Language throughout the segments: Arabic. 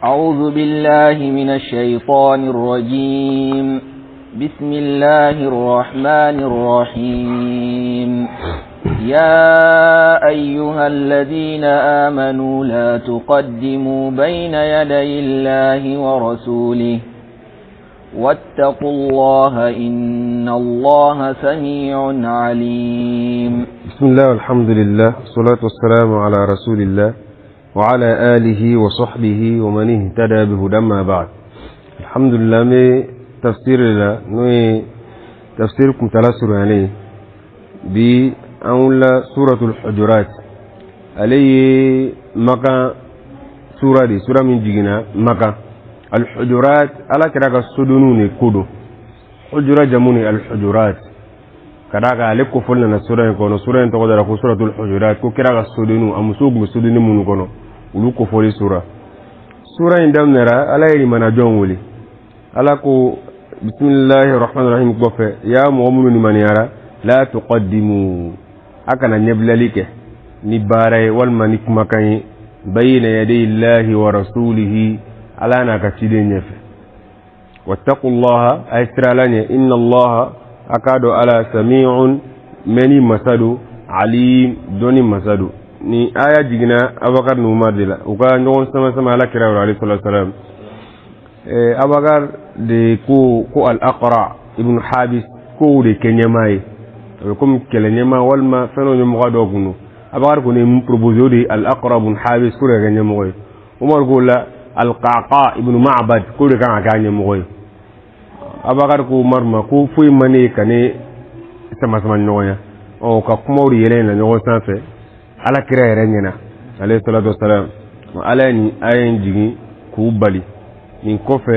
أعوذ بالله من الشيطان الرجيم. بسم الله الرحمن الرحيم. يا أيها الذين آمنوا لا تقدموا بين يدي الله ورسوله واتقوا الله إن الله سميع عليم. بسم الله والحمد لله والصلاة والسلام على رسول الله وعلى آله وصحبه ومن اهتدى بهدى ما بعد. الحمد لله مي تفسير الله نوي تفسيركم تلاسر عليه بأولى سورة الحجرات عليه مكة سورة دي سورة من جينا مكة الحجرات على كراك السدنون كودو حجرات جموني الحجرات كراك عليك فلنا سورة كونو سورة تقدر أكو سورة الحجرات كو كراك السدنون أمسوق بالسدنون من كونو ولوكو فولي سورة عندما نرى على يمنا جون ولي على كو بسم الله الرحمن الرحيم كوفة يا مؤمنون من يرى لا تقدموا أكنا نبللك نباري والمنك مكاني بين يدي الله ورسوله على نكتدين يفه واتقوا الله أسرى لنا إن الله أكاد على سميع مني مسدو عليم دوني مسدو ni aya jigina abakar numar dila uka ngon sama ala kira alayhi salatu wasalam abakar de ko al aqra ibn habis ko de kenyamay comme kelenyama walma feno nyum gado gunu abakar ko ne mu proposer de al aqra ibn habis ko de kenyamo umar ko la al qaqa ibn ma'bad ko de kan aka nyamo abakar ko marma ko fuy mane kane sama nyoya o ka kumawri yelen la nyogo sanfe ala kira yɛrɛ ɲɛna alayhi salatu wasalam ala ni ayen jigi k'u bali nin kɔfɛ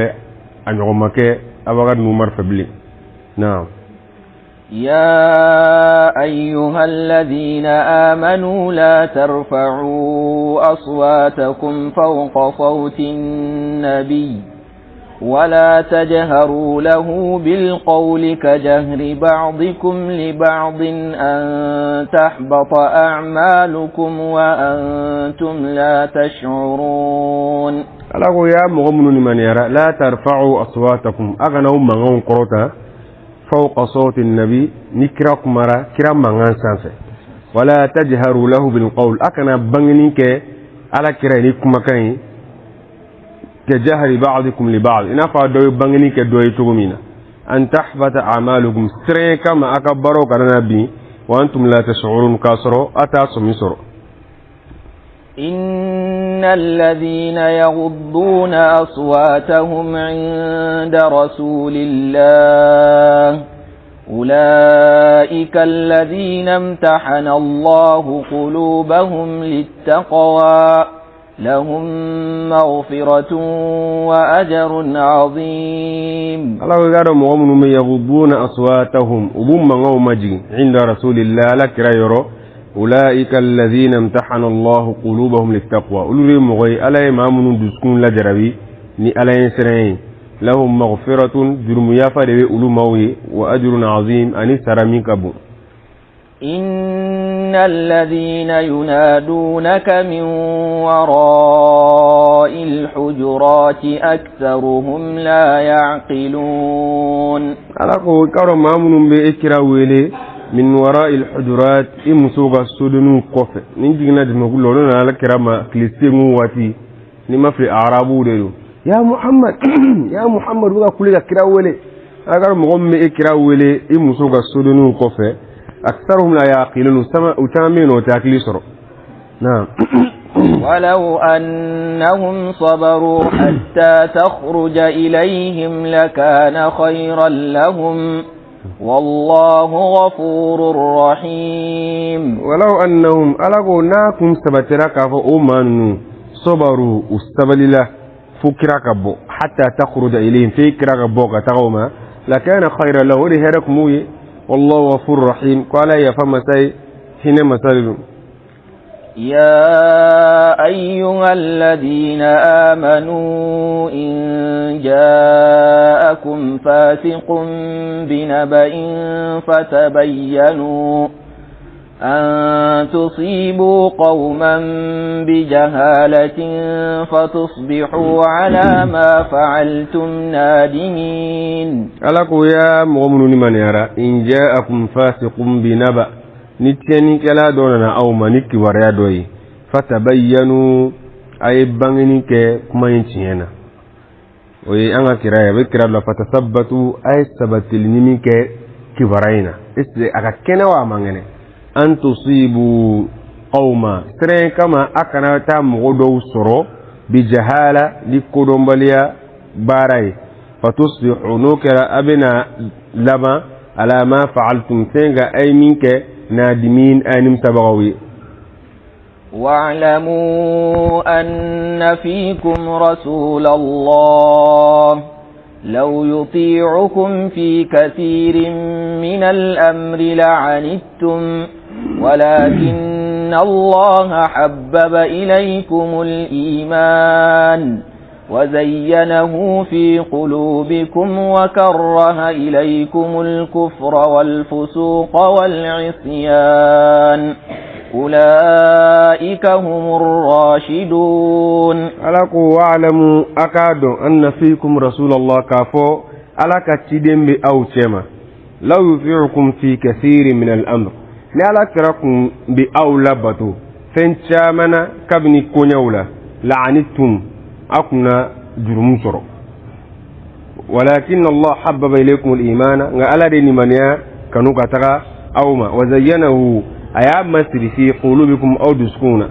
a ɲɔgɔnma kɛ abakar numar fɛ bilen naam يا أيها الذين آمنوا لا ترفعوا أصواتكم فوق صوت النبي ولا تجهروا له بالقول كجهر بعضكم لبعض أن تحبط أعمالكم وأنتم لا تشعرون. ألاقوا يا مغمون من يرى لا ترفعوا أصواتكم أغنوا مغون قروتا فوق صوت النبي نكرك مرة كرام مغان سانسة ولا تجهروا له بالقول أكنا بغنينك على كرانيك مكاني كجهر بعضكم لبعض إن فادوا بغني كدوي تومينا أن تحبط أعمالكم سريكا ما أكبروا كرنبي وأنتم لا تشعرون كسروا أتاسم يسروا. إن الذين يغضون أصواتهم عند رسول الله أولئك الذين امتحن الله قلوبهم للتقوى لهم مغفرة وأجر عظيم. الله يقول مؤمن من يغضون أصواتهم وبما غومجي عند رسول الله لك يرى أولئك الذين امتحن الله قلوبهم للتقوى أولي مغي ألا يمامن دسكون لجربي ني ألا ينسرين لهم مغفرة جرم يافا دي أولو موي وأجر عظيم أني سرمي كبو. إن الذين ينادونك من وراء الحجرات أكثرهم لا يعقلون. على قول كرم مامون بإكرا ويلي من وراء الحجرات إمسوغ السودنو قفة نجينا جمعوا لنا على كرامة كليسيمو واتي نما في أعرابو ديو يا محمد يا محمد وذا كل كرا ويلي أقول مغم إكرا ويلي إمسوغ السودنو قفة أكثرهم لا يعقلون وتامين وتاكلي سر. نعم. ولو أنهم صبروا حتى تخرج إليهم لكان خيرا لهم والله غفور رحيم. ولو أنهم ألقوا ناكم سبترك فأمنوا صبروا واستبلله فكرك بو حتى تخرج إليهم فكرك بو كتغوما لكان خيرا له ولهرك موي والله غفور رحيم. قال يا فمساي حين مسالهم. يا أيها الذين آمنوا إن جاءكم فاسق بنبأ أن تصيبوا قوما بجهالة فتصبحوا على ما فعلتم نادمين. ألاكو يا مؤمنون من يرى إن جاءكم فاسق بنبأ نتيني كلا دوننا أو منك وريادوي فتبينوا أي بانينك كما ينتينا وي أنا كرايا بكرا لا فتثبتوا أي سبتل نميك كبرينا إستي أكاكينا وامانيني أن تصيبوا قوما سرين كما أكنا تامغدو سرو بجهالة لكودون بليا باراي فتصبحوا نوكرا أبنا لما على ما فعلتم سنغا أي منك نادمين أنم تبغوي. واعلموا أن فيكم رسول الله لو يطيعكم في كثير من الأمر لعنتم ولكن الله حبب إليكم الإيمان وزينه في قلوبكم وكره إليكم الكفر والفسوق والعصيان أولئك هم الراشدون. ألاكو واعلموا أكادو أن فيكم رسول الله كافو ألاك تدين بأو تيما لو يطيعكم في كثير من الأمر لألاك ركم بأو لبتو فانتامنا كبني كونيولا لعنتم أكنا جرمسرو ولكن الله حبب إليكم الإيمان ألا دين منيا كانوا كتغا أوما وزينه أيام مسر في قلوبكم أو دسكونا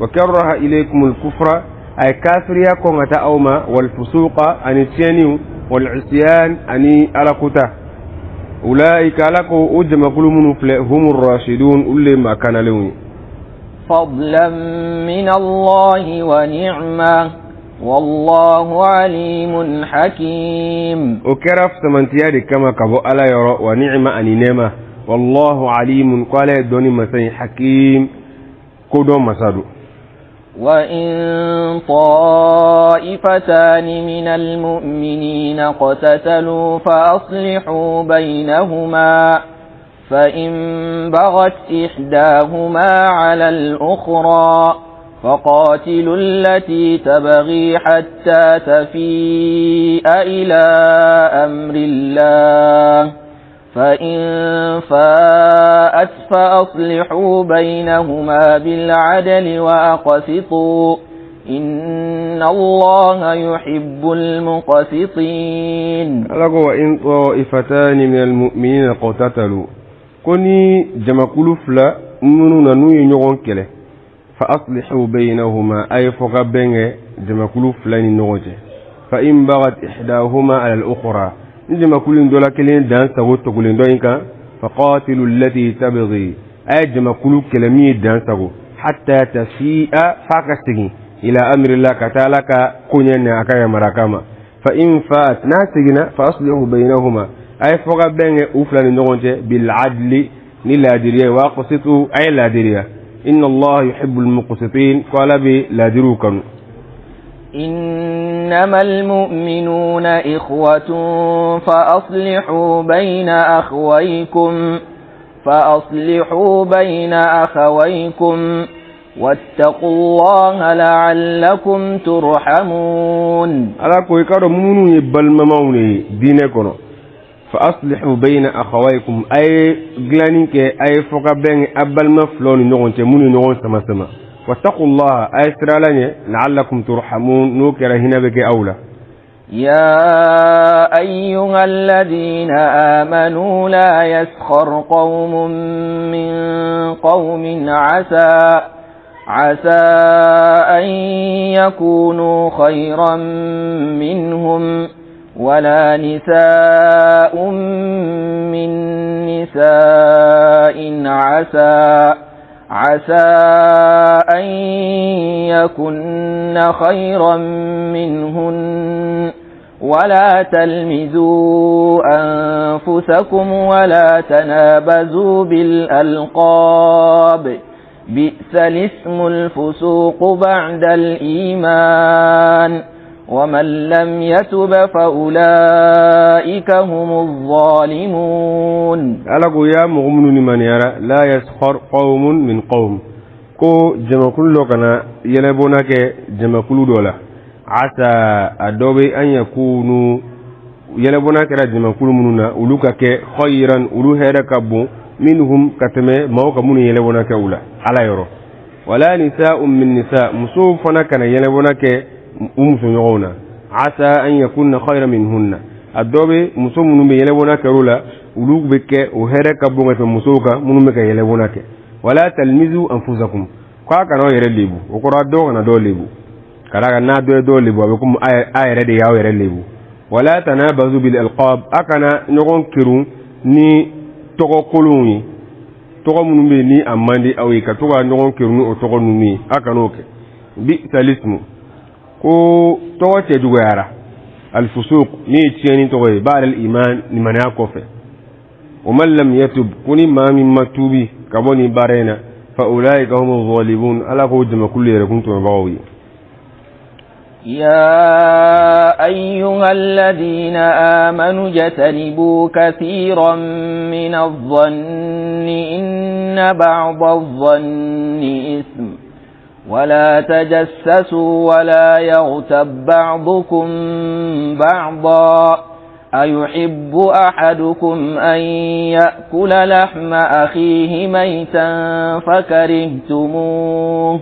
وكره إليكم الكفر أي كافر يكون أوما والفسوق أن التينيو والعصيان أني ألقتا أولئك لكو أجمع كل من هم الراشدون أولي ما كان لهم فضلا من الله ونعمة والله عليم حكيم. وكرف سمنتياري كما كبو ألا يرى ونعمة أني نعمة والله عليم قال دوني مسي حكيم كودو مسادو. وإن طائفتان من المؤمنين اقتتلوا فأصلحوا بينهما فإن بغت إحداهما على الأخرى فقاتلوا التي تبغي حتى تفيء إلى أمر الله فإن فاءت فأصلحوا بينهما بالعدل وأقسطوا إن الله يحب المقسطين. وإن طائفتان من المؤمنين اقتتلوا كوني جماكلو فلا نونو نوي نيغون كله فأصلحوا بينهما أي فوق بين جماكلو فلا نيغوجي فإن بغت إحداهما على الأخرى جماكلو دولا كلين دان سغو تقولين دوينكا فقاتلوا التي تبغي أي جماكلو كلامي دان سغو حتى تفيء فاكستغي إلى أمر الله كتالك كونين أكايا مراكاما فإن فات ناسغنا فأصلحوا بينهما أي فوق بين أفلا نيغوجي بالعدل نلادريا وأقسطوا أي لادريا إن الله يحب المقسطين قال بي لادروكم. إنما المؤمنون إخوة فأصلحوا بين أخويكم واتقوا الله لعلكم ترحمون. على كوي كارو مؤمنون يبال مماوني دينكم فأصلحوا بين أخويكم أي غلانيك أي فوق بين أبال مفلون نغون تموني نغون سما سما واتقوا الله أي سرالاني لعلكم ترحمون نوكرا هنا بك أولى. يا أيها الذين آمنوا لا يسخر قوم من قوم عسى أن يكونوا خيرا منهم ولا نساء من نساء عسى أن يكن خيرا منهن ولا تلمزوا أنفسكم ولا تنابزوا بالألقاب بئس الاسم الفسوق بعد الإيمان ومن لم يتب فأولئك هم الظالمون. ألقوا يا مؤمن من يرى لا يسخر قوم من قوم كو جمع كل كنا يلبونك جمع كل دولة عسى أدوبي أن يكونوا يلبونك جمع كل مننا ولوكك خيرا ولوهرك بو منهم كتمه موك من يلبونك أولا على يرو ولا نساء من نساء مصوفنا كان يلبونك يغونا عسى أن يكون خيرا منهن الدوبي مسو منو يلبونك رولا ولوك بك وهرك بوغت مسوكا منو مك يلبونك ولا تلمزوا أنفسكم كاكا نو يرليبو وكرا دوغنا دوليبو كراغا نا دوليبو بكم آي ردي ياو يرليبو ولا تنابزوا بالألقاب أكنا نغون كيرو ni togo kolonyi togo munum be ni amandi awi ka togo ngon kirunu o togo numi akanoke bi salismu ko togo te dugara al fusuq ni tieni togo ba al iman ni mana kofe o man lam yatub kuni ma min matubi kaboni barena fa ulaika humuz zalimun ala ko jama kullu yara kuntu bawi. يا أيها الذين آمنوا اجتنبوا كثيرا من الظن إن بعض الظن إثم ولا تجسسوا ولا يغتب بعضكم بعضا أيحب أحدكم أن يأكل لحم أخيه ميتا فكرهتموه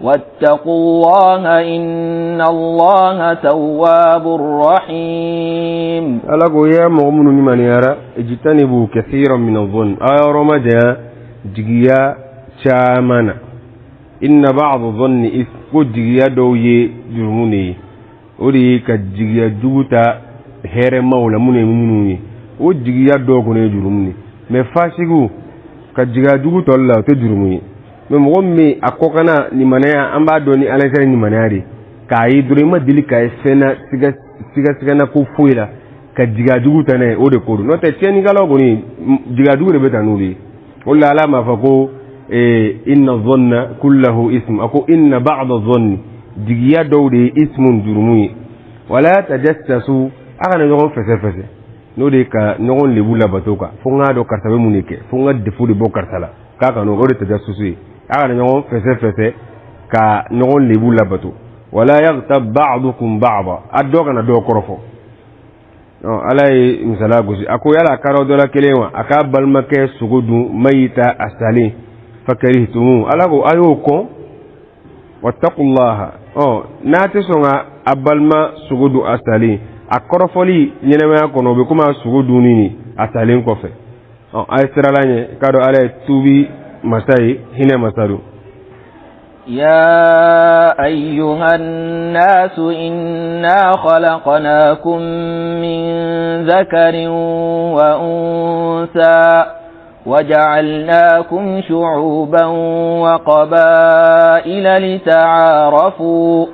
واتقوا الله إن الله تواب رحيم. ألقوا يا مؤمن من يرى اجتنبوا كثيرا من الظن رمجا جيا شامنا إن بعض الظن إسكو جيا دوي جرموني ودي كجيا جوتا هير مولا مني وجيا دوغني جرموني مفاشيغو كجيا جوتا الله تجرموني مغمي akokana ni manaya amba doni alasere ni manari kai durima dili kai sena siga na ku fuila ka jiga dugu tane o de kodu no te tieni galo goni jiga dugu be tanuli wala ala ma fako inna dhanna kulluhu ism ako inna ba'd adh-dhanni jigiya dawde ismun jurumi wala tajassasu agana ngon fese no de ka ngon lebula batoka fonga do kartabe munike fonga defu de bokartala kaka no ode tajassusi agana ngon fese ka ngon lebula bato wala yaghtab ba'dukum ba'da adoka na do korofo alay misala gusi ako yala karo dola kelewa aka balmake sugudu mayita asali fakarihtumu alago ayoko wattaqullaha nati songa abalma sugudu asali akorofoli nyenema kono be kuma sugudu nini asali kofe ay siralanye kado alay tubi masai hine masaru. يا أيها الناس إنا خلقناكم من ذكر وأنثى وجعلناكم شعوبا وقبائل لتعارفوا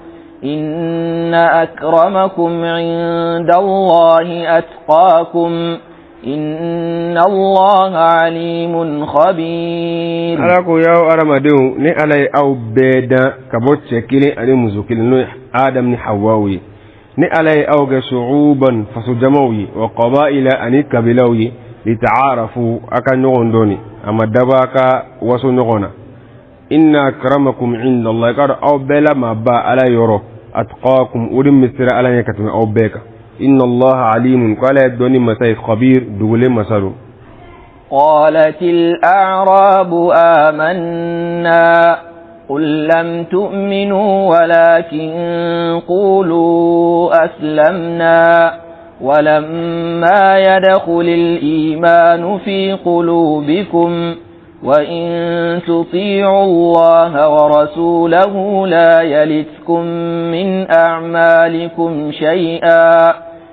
إن أكرمكم عند الله أتقاكم إن الله عليم خبير. ألاكو ياو أرمدو ني علي أو بيدا كبوت شكلي أني مزوكيل نوح آدم ني حواوي ني علي أو شعوبا فسجموي وقبائل أني كبلوي لتعارفوا أكا نغندوني أما دباكا وسو نغنا إن أكرمكم عند الله قال أو بلا ما با على يورو أتقاكم ودم مستر على يكتم أو بيكا إن الله عليم قال يدوني مساي خبير دولي مسارو. قالت الأعراب آمنا قل لم تؤمنوا ولكن قولوا أسلمنا ولما يدخل الإيمان في قلوبكم وإن تطيعوا الله ورسوله لا يلتكم من أعمالكم شيئا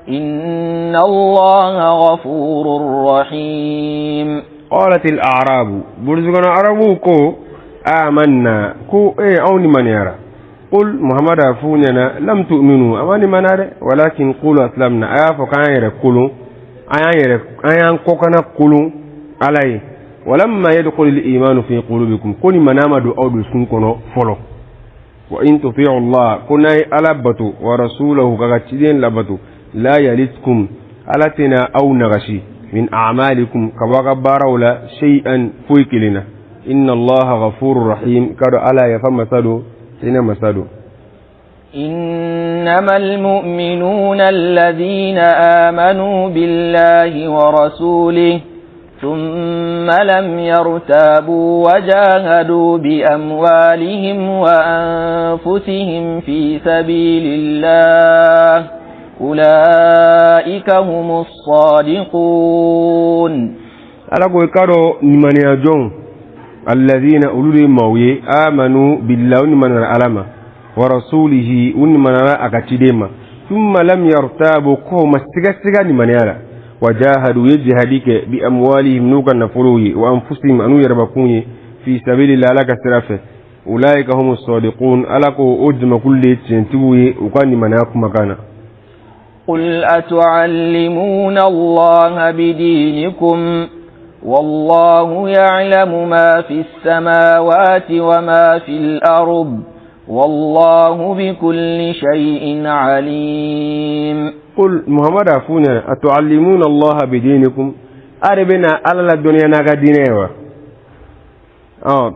إن الله غفور رحيم. قالت الأعراب برزقنا عربوكو آمنا كو أوني من يرى قل محمد أفوننا لم تؤمنوا أماني من يرى ولكن قولوا أسلمنا فكان يرى قولوا أيان كوكنا قولوا عليه ولما يدخل الإيمان في قلوبكم كوني منامدو أو دسكنكونو فلو وإن تطيعوا الله كنا ألبتوا ورسوله كغتشدين لبتوا لا يلتكم ألتنا أو نغشي من أعمالكم كوغبار ولا شيئا فويكلنا إن الله غفور رحيم كادو ألا يفهم مسادو سين مسادو إنما المؤمنون الذين آمنوا بالله ورسوله ثم لم يرتابوا وجاهدوا بأموالهم وأنفسهم في سبيل الله أولئك هم الصادقون ألا كارو نمانيا جون الذين أولوا موي آمنوا بالله ونمانيا العلامة ورسوله ونمانيا أكتديما ثم لم يرتابوا قوم استغسغا نمانيا وجاهدوا يجهدك بأموالهم نوكا نفروه وأنفسهم أنو يربكون في سبيل الله لك سرافة أولئك هم الصادقون ألقوا أجم كل تنتوه وكان مناكم مكانا قل أتعلمون الله بدينكم والله يعلم ما في السماوات وما في الأرض والله بكل شيء عليم قل محمد أفونا أتعلمون الله بدينكم أربنا على الدنيا نغا دينيوا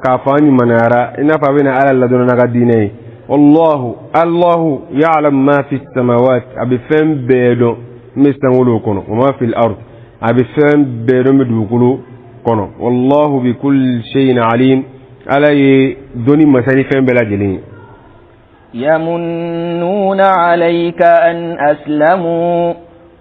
كافاني منارا إنا فابنا على الدنيا نغا ديني الله يعلم ما في السماوات أبفهم بيدو مستنولو كنو وما في الأرض أبفهم بيدو مدوكولو كنو والله بكل شيء عليم على دوني مساني فهم بلا جلين يمنون عليك أن أسلموا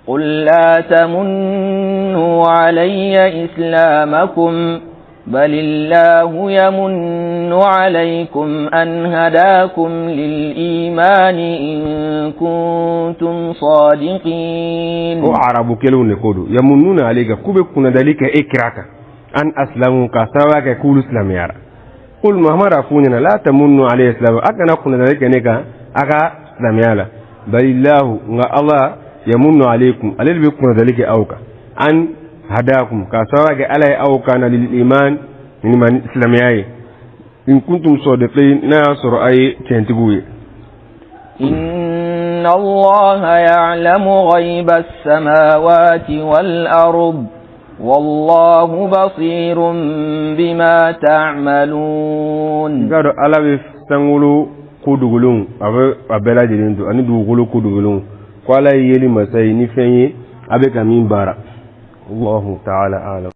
قل لا تمنوا علي إسلامكم بل الله يمن عليكم أن هداكم للإيمان إن كنتم صادقين وعربوا كلون يقولوا يمنون عليك كوبكنا ذلك إكراك أن أسلموا كسواك كل إسلام يارا قل محمد رفوننا لا تمنوا عليه إسلام أكنا كنا ذلك نكا أكا إسلام يارا بل الله يمن عليكم أليل بكنا ذلك أوكا أن هداكم كسواك علي أوكا للإيمان من إسلام يارا إن كنتم صادقين ناصر أي تنتقوي إن الله يعلم غيب السماوات والأرض والله بصير بما تعملون قالوا ألا بفتنغلو كودغلون أبلا جلندو أني دوغلو كودغلون قال يلي مساي نفني أبك من بارا الله تعالى أعلم.